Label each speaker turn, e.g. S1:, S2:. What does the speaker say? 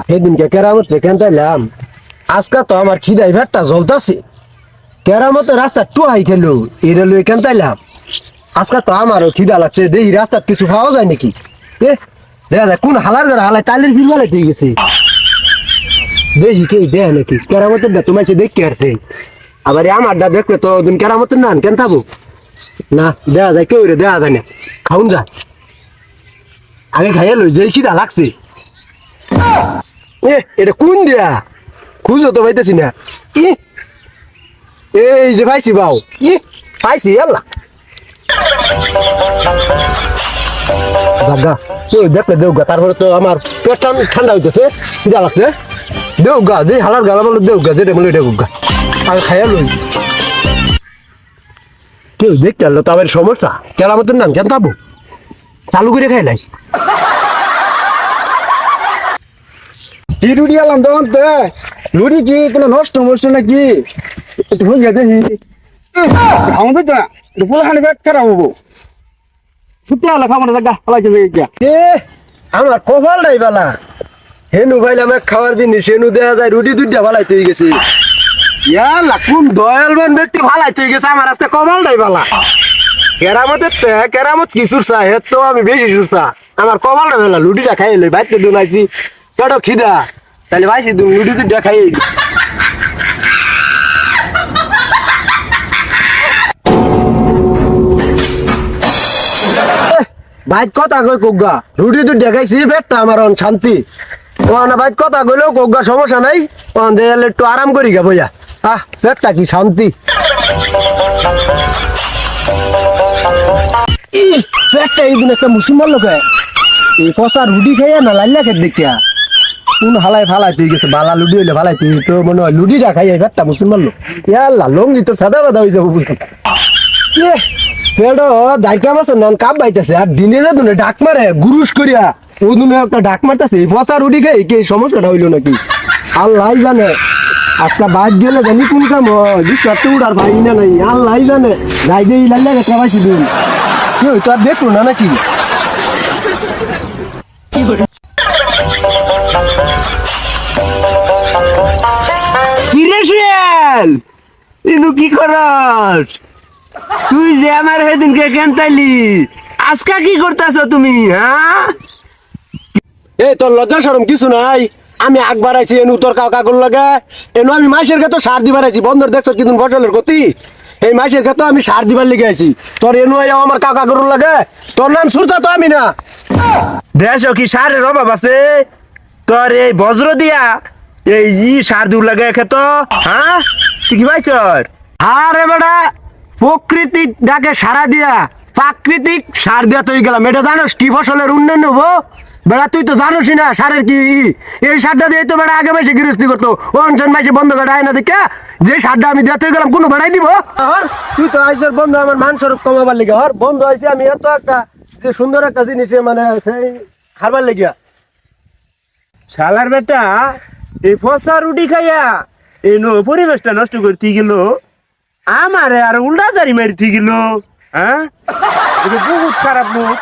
S1: সেদিনকে কেরামত রেখে তাইলাম, আজকে তো আমার খিদাই ভেটটা জ্বলতাছে। কেরামতের রাস্তা টুহাই খেলো এটা লই কেন তাইলাম, আজকে তো আমারও খিদা লাগছে, দেখি রাস্তার কিছু পাওয়া যায় নাকি। দেখা যায় কোন হালার ঘরে হালাই তাইলের ভিড় বেলায় তুই গেছে, দেখি কেউ দেয় নাকি। কেরামতের দা তোমার সে দেখতে আসছে, আবার আমার দা দেখলে তো ওদিন কেরামতের নান কেন থাকবো না, দেখা যায় কেউ রে দেখা যায় না। খাউন যা আগে খাইয়ে লই, যে খিদা লাগছে। এটা কোন দিয়া খুঁজো তো পাইতেছি না। এই যে পাইছি বাউ, পাইছি আল্লাহ দাদা কেউ দেখলে দেউগা, তারপরে তো আমার পেট ঠান্ডা হইতেছে, খিদা লাগছে। দেউগা যে হালার গালা বলে দেউগা, যেটা বলে এটা গুগা আগে খাইয়া লই। কেউ দেখতে আলো তো আবার সমস্যা, কেরামতের নাম কেন থাকবো, চালু করে খাইলাই।
S2: কি রুটি আলাম তখন তো রুটি কি কোনো নষ্ট মষ্ট নাকি একটু হয়ে যায় দেখি খাওয়া তো না একটু ফুল খানি পেট খারাপ হবো ছুটি হলে খাবো না দেখা ফলাইছে গিয়া
S1: আমার কপালটাই বালা, হেনু ভাইলাম এক খাওয়ার জিনিস, হেনু দেয়া যায় রুটি দুইটা ভালাইতে গেছে। ইয়াল্লা কোন দয়ালবান ব্যক্তি ভালাইতে গেছে, আমার আজকে কপালটাই বালা। কেরামতের কেরামত কি সুরসা, হে তো আমি বেশি সুরসা, আমার কপালটা বেলা। রুটিটা খাই লই, বাইতে দুনাইছি পেটো খিদা, তাহলে ভাইছি তুমি রুটি দুইটা খাই। বাইক কথা কই কোগা, রুটি দুইটা খাইছি পেটটা আমার শান্তি। না বাইক কথা কইলেও কোগা সমস্যা নাই, দেয়ালে একটু আরাম করি গা বইয়া। পেটটা কি শান্তি, পেটটা এই দিন একটা মুসলমান লোক এই কষা রুটি খাইয়া না লাল্লা খেত দেখিয়া কোন হালাই ফালাই তুই গেছে, বালা লুডি হইলে ফালাই তুই তো মনে হয় লুডিটা খাইয়া পেটটা মুসলমান লোক। ইয়াল্লা লঙ্গি তো সাদা বাদা হয়ে যাবো বুঝতে পেটো দায়িকা মাছ নন কাপ বাইতেছে, আর দিনে যে দুনে ডাক মারে গুরুস করিয়া ও দুনে একটা ডাক মারতেছে, পচা রুটি খাই কে সমস্যাটা হইলো নাকি আল্লাহ জানে। আজকে বাদ গেলে জানি কোন কাম হয়, বিস্তার তো উড়ার ভাই না নাই আল্লাহ জানে। যাই দিয়ে লাল্লা গেছে পাইছি দিন কি হইতো আর দেখলো না নাকি। কিরে শিয়াল ইনু কি করস তুই, যে আমার সেদিনকে কেন তাইলি, আজকা কি করতেছ তুমি? হ্যাঁ এই তোর লজ্জা শরম কিছু নাই, আমি আকবার আইছি এনু তোর কাকাগুর লাগে, এনু আমি মাসের ক্ষেত্রে সার দিবার আইছি, বন্ধর দেখছো কিন্তু ফসলের গতি, এই মাসের ক্ষেত্রে আমি সার দিবার লেগে আইছি, তোর এনু আমার কাকাগুর লাগে, তোর নাম সুরতা তো আমি না। দেশ কি সারের অভাব আছে তোর, এই বজ্র দিয়া এই সার দিউ লাগে খেত? হ্যাঁ তুই কি পাইছ? আরে বেটা প্রকৃতি ডাকে সারা দিয়া প্রাকৃতিক সার দিয়া তুই গেলাম, এটা জানোস কি ফসলের উন্নয়ন হবো? বেড়া তুই তো জানোসই না সারের কি, এই সারটা দিয়ে তো বেড়া আগে মাসে গৃহস্থী করতো, অনশন মাসে বন্ধ করে আয় না দেখা, যে সারটা আমি দিয়া তুই গেলাম কোনো বেড়াই দিব? তুই তো আইসের বন্ধু আমার মান স্বরূপ কমাবার লেগে, হর বন্ধু আইসি আমি এত একটা যে সুন্দর একটা জিনিস মানে সেই খাবার লেগিয়া।
S3: শালার বেটা এই ফসা রুটি খাইয়া এই পরিবেশটা নষ্ট করতে গেল, আমারে আর উল্টা জারি মারি গেল। হ্যাঁ এটা বহুত খারাপ লোক।